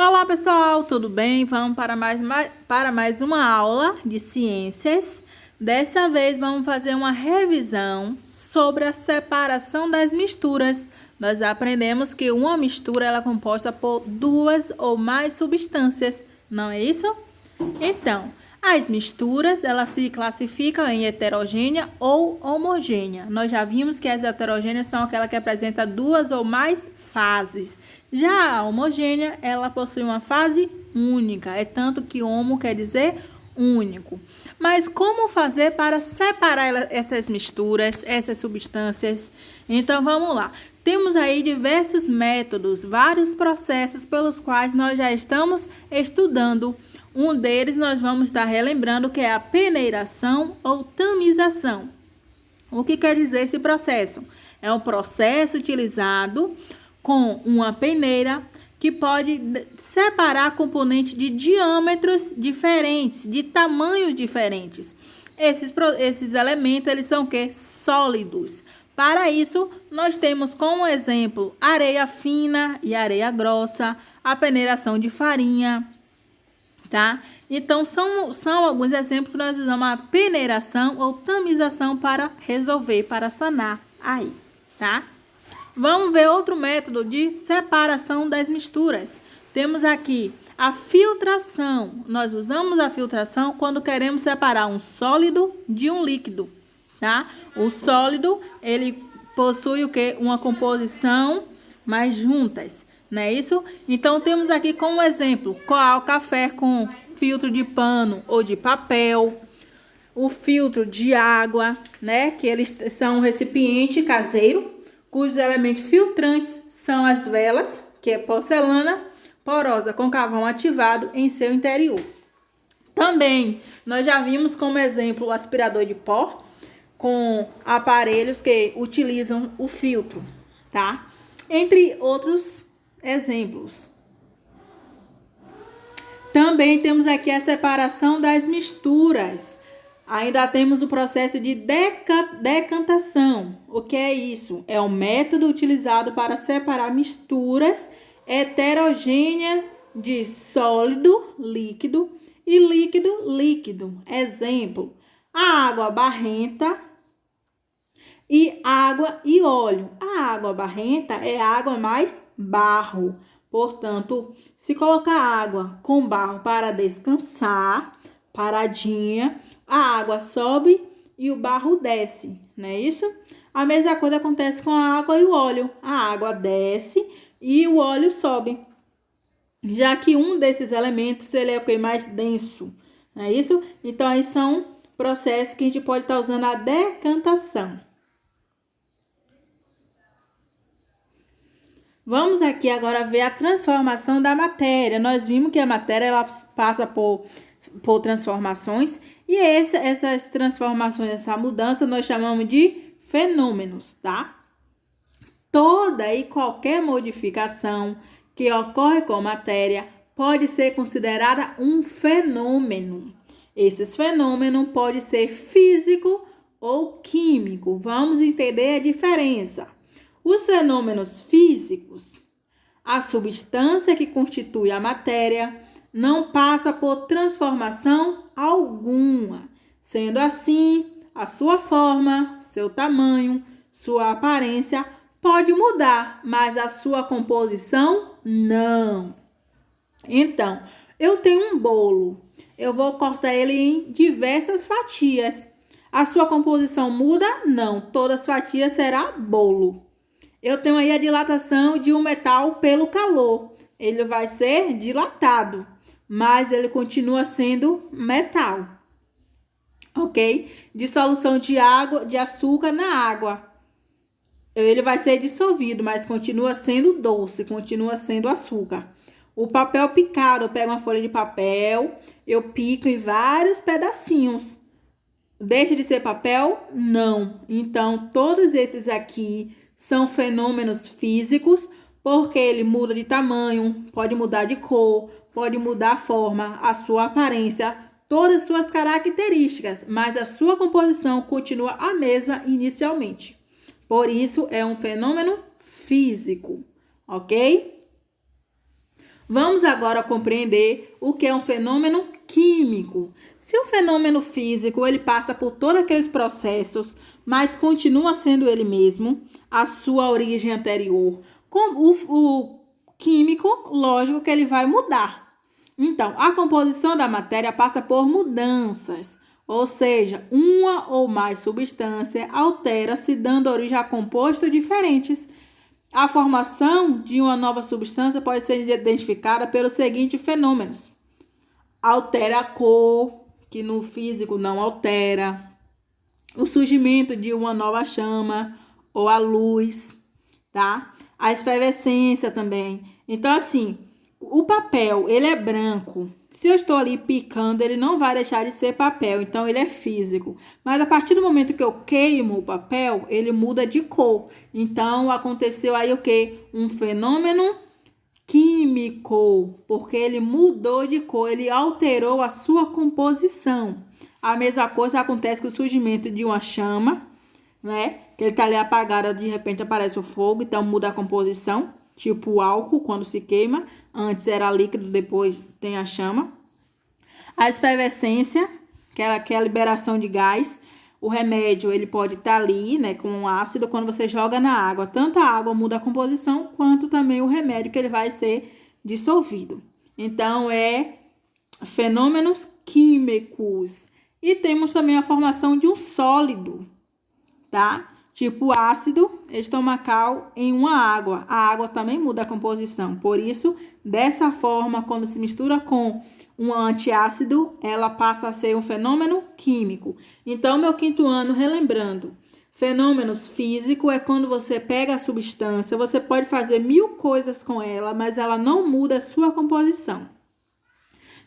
Olá pessoal, tudo bem? Vamos para mais uma aula de ciências. Dessa vez vamos fazer uma revisão sobre a separação das misturas. Nós aprendemos que uma mistura ela é composta por duas ou mais substâncias, não é isso? Então, as misturas elas se classificam em heterogênea ou homogênea. Nós já vimos que as heterogêneas são aquelas que apresentam duas ou mais fases. Já a homogênea, ela possui uma fase única. É tanto que homo quer dizer único. Mas como fazer para separar essas misturas, essas substâncias? Então vamos lá. Temos aí diversos métodos, vários processos pelos quais nós já estamos estudando. Um deles nós vamos estar relembrando que é a peneiração ou tamização. O que quer dizer esse processo? É um processo utilizado com uma peneira que pode separar componentes de diâmetros diferentes, de tamanhos diferentes. Esses elementos eles são que? Sólidos. Para isso, nós temos como exemplo areia fina e areia grossa, a peneiração de farinha, tá? Então, são alguns exemplos que nós usamos a peneiração ou tamização para resolver, para sanar aí, tá? Vamos ver outro método de separação das misturas. Temos aqui a filtração. Nós usamos a filtração quando queremos separar um sólido de um líquido, tá? O sólido, ele possui o quê? Uma composição mais juntas, não é isso? Então, temos aqui como exemplo, coar o café com filtro de pano ou de papel, o filtro de água, né? Que eles são um recipiente caseiro, cujos elementos filtrantes são as velas, que é porcelana porosa com carvão ativado em seu interior. Também, nós já vimos como exemplo o aspirador de pó, com aparelhos que utilizam o filtro, tá? Entre outros exemplos. Também temos aqui a separação das misturas. Ainda temos o processo de decantação. O que é isso? É um método utilizado para separar misturas heterogêneas de sólido, líquido e líquido, líquido. Exemplo, a água barrenta e água e óleo. A água barrenta é água mais barro. Portanto, se colocar água com barro para descansar, paradinha, a água sobe e o barro desce, não é isso? A mesma coisa acontece com a água e o óleo. A água desce e o óleo sobe, já que um desses elementos ele é o que mais denso, não é isso? Então, aí são processos que a gente pode estar usando a decantação. Vamos aqui agora ver a transformação da matéria. Nós vimos que a matéria ela passa por transformações e essas transformações, essa mudança nós chamamos de fenômenos, tá? Toda e qualquer modificação que ocorre com a matéria pode ser considerada um fenômeno. Esses fenômenos podem ser físico ou químico. Vamos entender a diferença. Os fenômenos físicos, a substância que constitui a matéria não passa por transformação alguma. Sendo assim, a sua forma, seu tamanho, sua aparência pode mudar, mas a sua composição não. Então, eu tenho um bolo. Eu vou cortar ele em diversas fatias. A sua composição muda? Não. Todas as fatias será bolo. Eu tenho aí a dilatação de um metal pelo calor. Ele vai ser dilatado, mas ele continua sendo metal. Ok? Dissolução de água, de açúcar na água. Ele vai ser dissolvido, mas continua sendo doce, continua sendo açúcar. O papel picado, eu pego uma folha de papel, eu pico em vários pedacinhos. Deixa de ser papel? Não. Então, todos esses aqui são fenômenos físicos, porque ele muda de tamanho, pode mudar de cor, pode mudar a forma, a sua aparência, todas as suas características, mas a sua composição continua a mesma inicialmente. Por isso, é um fenômeno físico, ok? Vamos agora compreender o que é um fenômeno químico. Se o fenômeno físico ele passa por todos aqueles processos, mas continua sendo ele mesmo, a sua origem anterior, com o químico, lógico que ele vai mudar. Então, a composição da matéria passa por mudanças, ou seja, uma ou mais substâncias altera-se, dando origem a compostos diferentes. A formação de uma nova substância pode ser identificada pelos seguintes fenômenos: altera a cor, que no físico não altera, o surgimento de uma nova chama ou a luz, tá? A efervescência também. Então, assim, o papel, ele é branco. Se eu estou ali picando, ele não vai deixar de ser papel, então ele é físico. Mas a partir do momento que eu queimo o papel, ele muda de cor. Então, aconteceu aí o quê? Um fenômeno químico, porque ele mudou de cor, ele alterou a sua composição. A mesma coisa acontece com o surgimento de uma chama, né? Que ele está ali apagado, de repente aparece o fogo, então muda a composição. Tipo o álcool, quando se queima. Antes era líquido, depois tem a chama. A efervescência, que é a liberação de gás. O remédio, ele pode estar ali, né, com um ácido, quando você joga na água. Tanto a água muda a composição, quanto também o remédio, que ele vai ser dissolvido. Então, é fenômenos químicos. E temos também a formação de um sólido, tá? Tipo ácido estomacal em uma água. A água também muda a composição. Por isso, dessa forma, quando se mistura com um antiácido, ela passa a ser um fenômeno químico. Então, meu quinto ano, relembrando, fenômenos físicos é quando você pega a substância, você pode fazer 1000 coisas com ela, mas ela não muda a sua composição.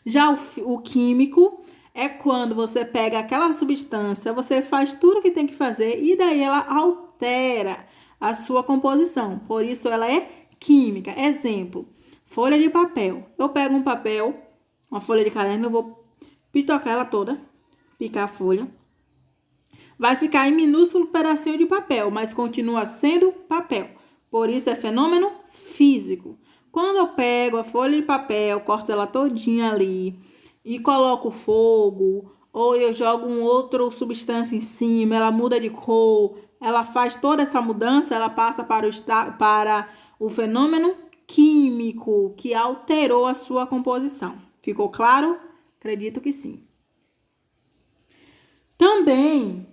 Já o químico é quando você pega aquela substância, você faz tudo o que tem que fazer e daí ela altera a sua composição. Por isso ela é química. Exemplo, folha de papel. Eu pego um papel, uma folha de caderno, eu vou pitocar ela toda, picar a folha. Vai ficar em minúsculo pedacinho de papel, mas continua sendo papel. Por isso é fenômeno físico. Quando eu pego a folha de papel, corto ela todinha ali e coloco fogo, ou eu jogo uma outra substância em cima, ela muda de cor, ela faz toda essa mudança, ela passa para o fenômeno químico, que alterou a sua composição. Ficou claro? Acredito que sim. Também,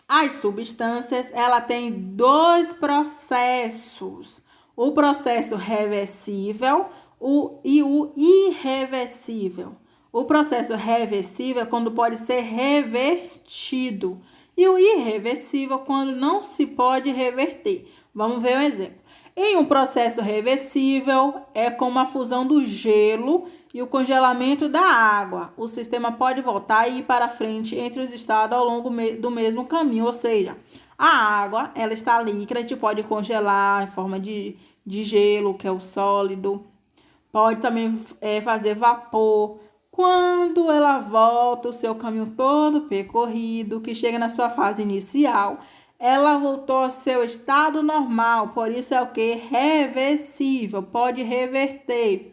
as substâncias, ela tem 2 processos. O processo reversível e o irreversível. O processo reversível é quando pode ser revertido. E o irreversível quando não se pode reverter. Vamos ver um exemplo. Em um processo reversível, é como a fusão do gelo e o congelamento da água. O sistema pode voltar e ir para frente entre os estados ao longo do mesmo caminho. Ou seja, a água, ela está líquida, a gente pode congelar em forma de gelo, que é o sólido. Pode também fazer vapor. Quando ela volta o seu caminho todo percorrido, que chega na sua fase inicial, ela voltou ao seu estado normal. Por isso é o que? Reversível. Pode reverter,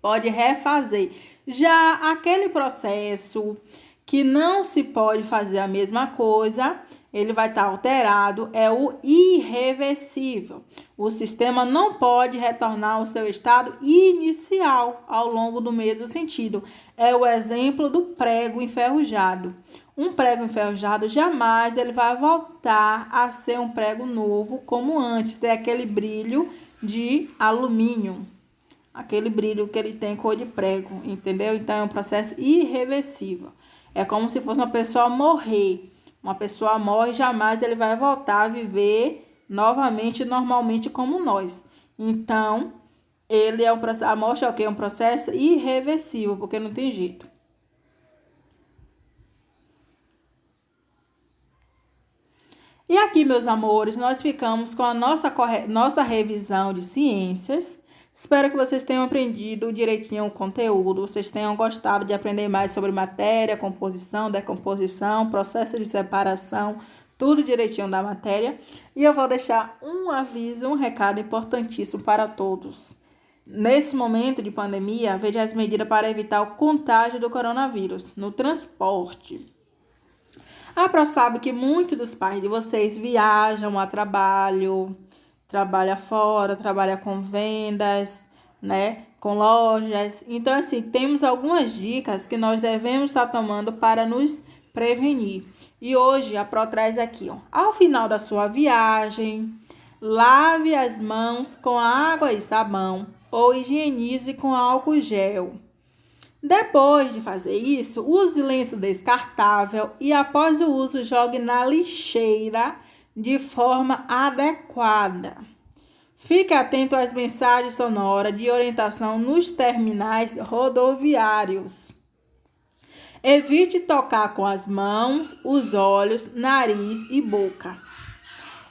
pode refazer. Já aquele processo que não se pode fazer a mesma coisa, ele vai estar alterado, é o irreversível. O sistema não pode retornar ao seu estado inicial ao longo do mesmo sentido. É o exemplo do prego enferrujado. Um prego enferrujado jamais ele vai voltar a ser um prego novo como antes, ter aquele brilho de alumínio, aquele brilho que ele tem cor de prego, entendeu? Então é um processo irreversível. É como se fosse uma pessoa morrer. Uma pessoa morre, jamais ele vai voltar a viver novamente, normalmente como nós. Então, ele é a morte é o quê? É um processo irreversível, porque não tem jeito. E aqui, meus amores, nós ficamos com a nossa revisão de ciências. Espero que vocês tenham aprendido direitinho o conteúdo, vocês tenham gostado de aprender mais sobre matéria, composição, decomposição, processo de separação, tudo direitinho da matéria. E eu vou deixar um aviso, um recado importantíssimo para todos. Nesse momento de pandemia, veja as medidas para evitar o contágio do coronavírus no transporte. A Pro sabe que muitos dos pais de vocês viajam a trabalho, trabalha fora, trabalha com vendas, né, com lojas. Então, assim, temos algumas dicas que nós devemos estar tomando para nos prevenir. E hoje a Pro traz aqui, ó, ao final da sua viagem, lave as mãos com água e sabão ou higienize com álcool gel. Depois de fazer isso, use lenço descartável e após o uso jogue na lixeira de forma adequada. Fique atento às mensagens sonoras de orientação nos terminais rodoviários. Evite tocar com as mãos, os olhos, nariz e boca.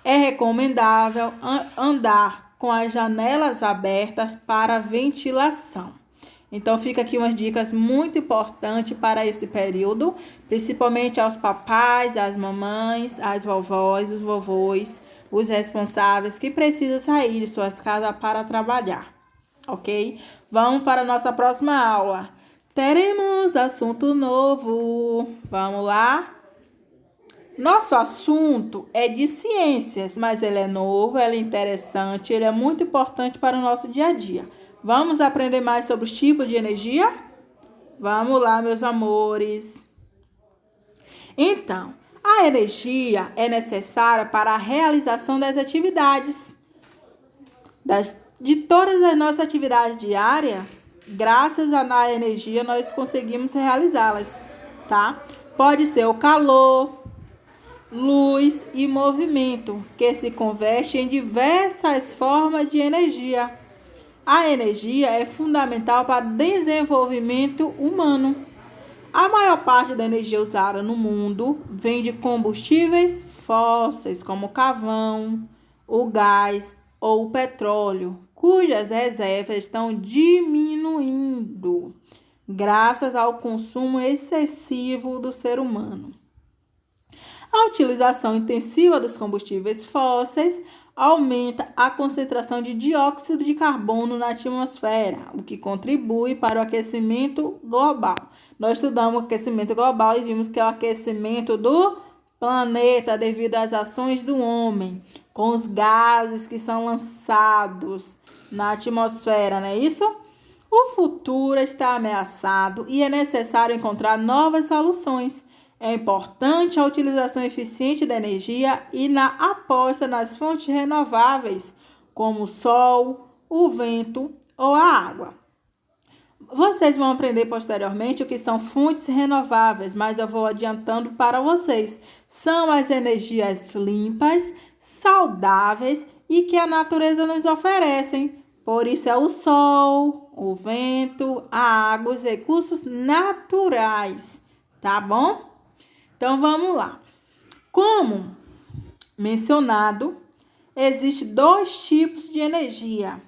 É recomendável andar com as janelas abertas para ventilação. Então, fica aqui umas dicas muito importantes para esse período, principalmente aos papais, às mamães, às vovós, os vovôs, os responsáveis que precisam sair de suas casas para trabalhar, ok? Vamos para a nossa próxima aula. Teremos assunto novo. Vamos lá? Nosso assunto é de ciências, mas ele é novo, ele é interessante, ele é muito importante para o nosso dia a dia. Vamos aprender mais sobre os tipos de energia? Vamos lá, meus amores. Então, a energia é necessária para a realização das atividades. De todas as nossas atividades diárias, graças à energia, nós conseguimos realizá-las, tá? Pode ser o calor, luz e movimento, que se converte em diversas formas de energia. A energia é fundamental para o desenvolvimento humano. A maior parte da energia usada no mundo vem de combustíveis fósseis, como o carvão, o gás ou o petróleo, cujas reservas estão diminuindo graças ao consumo excessivo do ser humano. A utilização intensiva dos combustíveis fósseis aumenta a concentração de dióxido de carbono na atmosfera, o que contribui para o aquecimento global. Nós estudamos o aquecimento global e vimos que é o aquecimento do planeta devido às ações do homem, com os gases que são lançados na atmosfera, não é isso? O futuro está ameaçado e é necessário encontrar novas soluções. É importante a utilização eficiente da energia e na aposta nas fontes renováveis, como o sol, o vento ou a água. Vocês vão aprender posteriormente o que são fontes renováveis, mas eu vou adiantando para vocês. São as energias limpas, saudáveis e que a natureza nos oferece. Por isso é o sol, o vento, a água, os recursos naturais, tá bom? Então, vamos lá. Como mencionado, existem dois tipos de energia.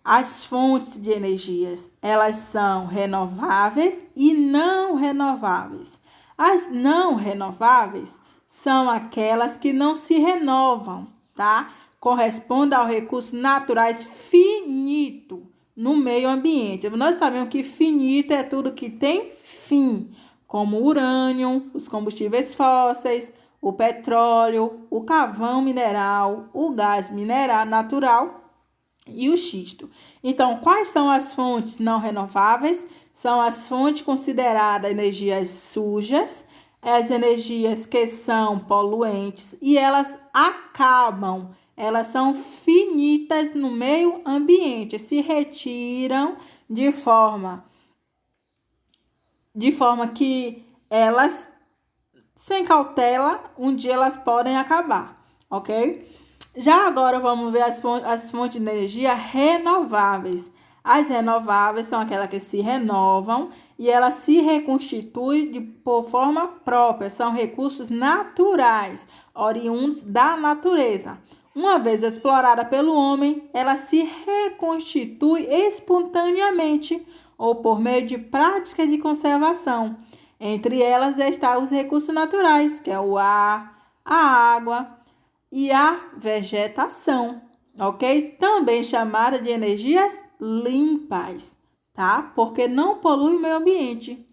As fontes de energias, elas são renováveis e não renováveis. As não renováveis são aquelas que não se renovam, tá? Correspondem aos recursos naturais finito no meio ambiente. Nós sabemos que finito é tudo que tem fim, como o urânio, os combustíveis fósseis, o petróleo, o carvão mineral, o gás mineral natural e o xisto. Então, quais são as fontes não renováveis? São as fontes consideradas energias sujas, as energias que são poluentes e elas são finitas no meio ambiente, se retiram de forma que elas, sem cautela, um dia elas podem acabar, ok? Já agora vamos ver as fontes de energia renováveis. As renováveis são aquelas que se renovam e elas se reconstituem por forma própria. São recursos naturais, oriundos da natureza. Uma vez explorada pelo homem, ela se reconstitui espontaneamente ou por meio de práticas de conservação. Entre elas estão os recursos naturais, que é o ar, a água e a vegetação, ok? Também chamada de energias limpas, tá? Porque não polui o meio ambiente.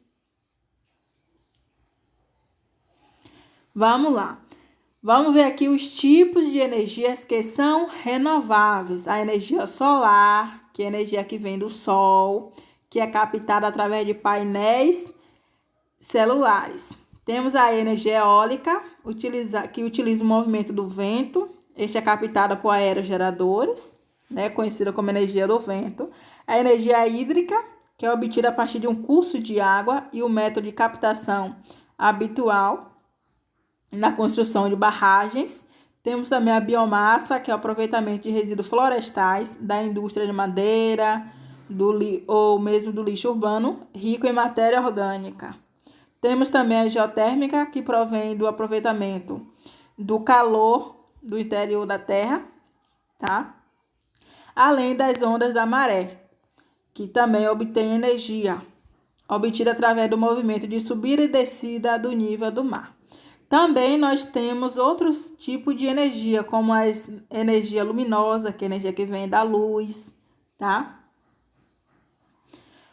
Vamos lá. Vamos ver aqui os tipos de energias que são renováveis. A energia solar, que é a energia que vem do sol, que é captada através de painéis celulares. Temos a energia eólica, que utiliza o movimento do vento. Este é captada por aerogeradores, né, conhecida como energia do vento. A energia hídrica, que é obtida a partir de um curso de água e o método de captação habitual na construção de barragens. Temos também a biomassa, que é o aproveitamento de resíduos florestais da indústria de madeira, ou mesmo do lixo urbano, rico em matéria orgânica. Temos também a geotérmica, que provém do aproveitamento do calor do interior da Terra, tá? Além das ondas da maré, que também obtém energia, obtida através do movimento de subida e descida do nível do mar. Também nós temos outros tipos de energia, como a energia luminosa, que é a energia que vem da luz, tá?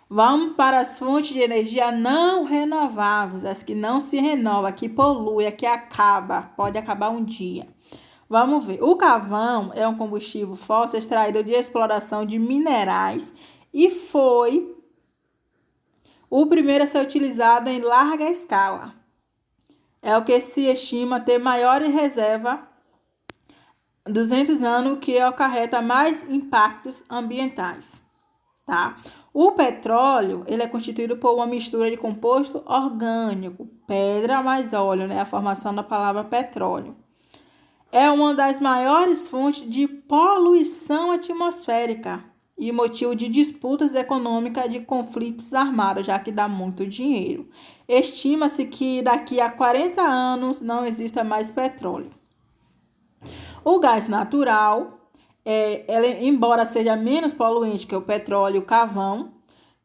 Vamos para as fontes de energia não renováveis, as que não se renovam, que poluem, que acaba, pode acabar um dia. Vamos ver. O carvão é um combustível fóssil extraído de exploração de minerais e foi o primeiro a ser utilizado em larga escala. É o que se estima ter maior reserva 200 anos, que acarreta mais impactos ambientais, tá? O petróleo, ele é constituído por uma mistura de composto orgânico, pedra mais óleo, né? A formação da palavra petróleo. É uma das maiores fontes de poluição atmosférica e motivo de disputas econômicas, de conflitos armados, já que dá muito dinheiro. Estima-se que daqui a 40 anos não exista mais petróleo. O gás natural, embora seja menos poluente que o petróleo e o carvão,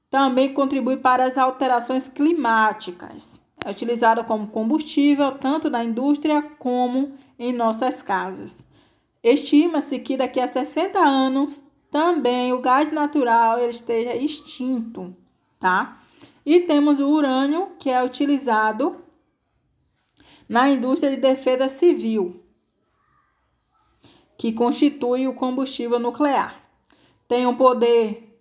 também contribui para as alterações climáticas. É utilizado como combustível tanto na indústria como em nossas casas. Estima-se que daqui a 60 anos também o gás natural ele esteja extinto, tá? E temos o urânio, que é utilizado na indústria de defesa civil, que constitui o combustível nuclear. Tem um poder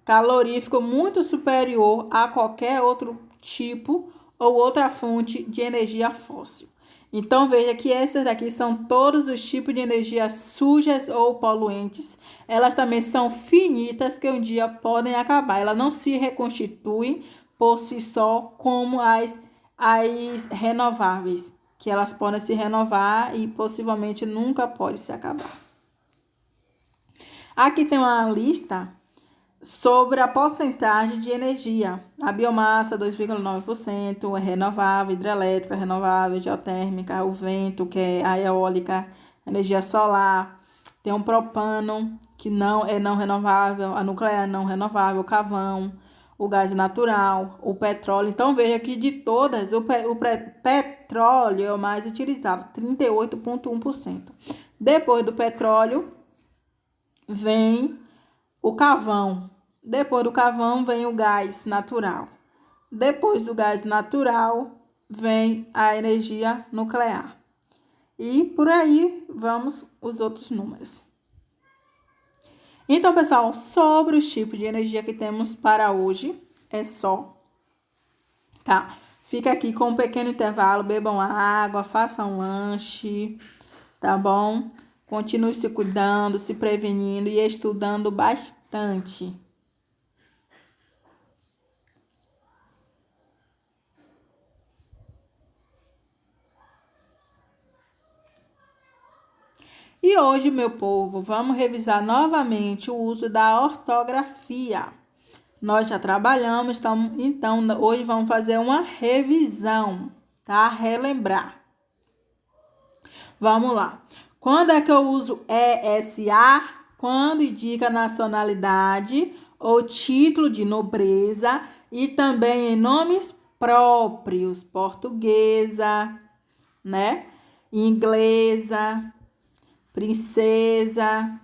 calorífico muito superior a qualquer outro tipo ou outra fonte de energia fóssil. Então, veja que essas daqui são todos os tipos de energias sujas ou poluentes. Elas também são finitas, que um dia podem acabar. Elas não se reconstituem por si só como as renováveis, que elas podem se renovar e possivelmente nunca pode se acabar. Aqui tem uma lista sobre a porcentagem de energia. A biomassa, 2,9%, é renovável, hidrelétrica, renovável, geotérmica, o vento, que é a eólica, energia solar. Tem um propano, que não é não renovável, a nuclear não renovável, o carvão, o gás natural, o petróleo. Então, veja que de todas, o petróleo é o mais utilizado, 38,1%. Depois do petróleo, vem o carvão. Depois do carvão vem o gás natural. Depois do gás natural vem a energia nuclear. E por aí vamos os outros números. Então, pessoal, sobre os tipos de energia que temos para hoje, é só, tá? Fica aqui com um pequeno intervalo, bebam água, façam lanche, tá bom? Continue se cuidando, se prevenindo e estudando bastante. E hoje, meu povo, vamos revisar novamente o uso da ortografia. Nós já trabalhamos, então hoje vamos fazer uma revisão, tá? Relembrar. Vamos lá. Quando é que eu uso ESA? Quando indica nacionalidade ou título de nobreza e também em nomes próprios, portuguesa, né? Inglesa, princesa,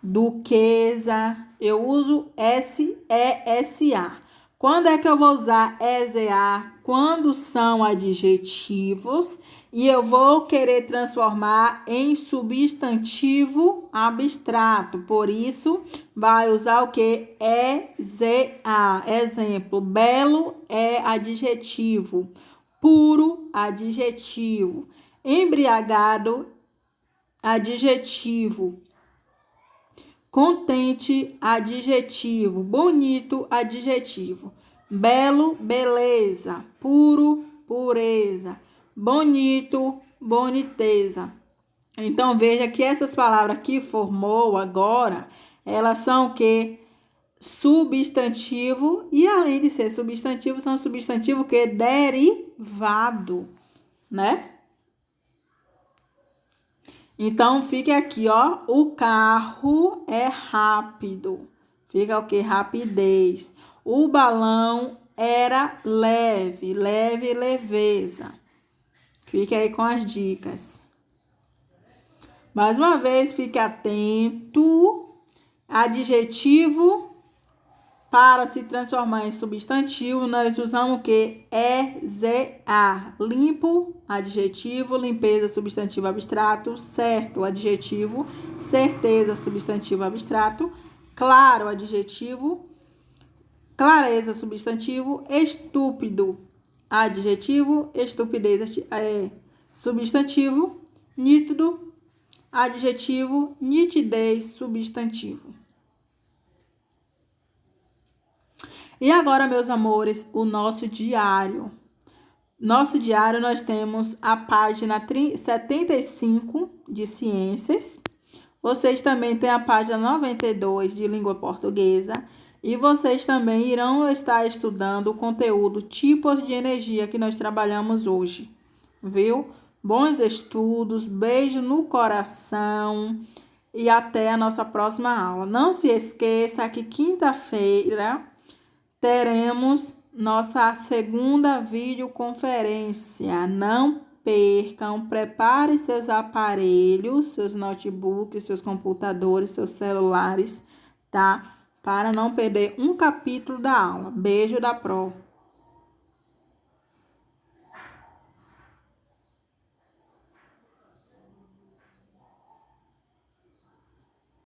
duquesa, eu uso SESA. Quando é que eu vou usar ESA? Quando são adjetivos e eu vou querer transformar em substantivo abstrato. Por isso, vai usar o que? ESA. Exemplo, belo é adjetivo, puro, adjetivo, embriagado, adjetivo, contente, adjetivo, bonito, adjetivo, belo, beleza, puro, pureza, bonito, boniteza. Então, veja que essas palavras que formou agora, elas são o quê? Substantivo, e além de ser substantivo, são substantivo que derivado, né? Então, fica aqui, ó, o carro é rápido. Fica o que? Rapidez. O balão era leve, leve, leveza. Fique aí com as dicas. Mais uma vez, fique atento. Adjetivo, para se transformar em substantivo, nós usamos o que? ESA. Limpo, adjetivo. Limpeza, substantivo abstrato. Certo, adjetivo. Certeza, substantivo abstrato. Claro, adjetivo. Clareza, substantivo. Estúpido, adjetivo. Estupidez, substantivo. Nítido, adjetivo. Nitidez, substantivo. E agora, meus amores, o nosso diário. Nosso diário, nós temos a página 75 de ciências. Vocês também têm a página 92 de língua portuguesa. E vocês também irão estar estudando o conteúdo tipos de energia que nós trabalhamos hoje. Viu? Bons estudos, beijo no coração e até a nossa próxima aula. Não se esqueça que quinta-feira teremos nossa segunda videoconferência. Não percam, prepare seus aparelhos, seus notebooks, seus computadores, seus celulares, tá? Para não perder um capítulo da aula. Beijo da Pro.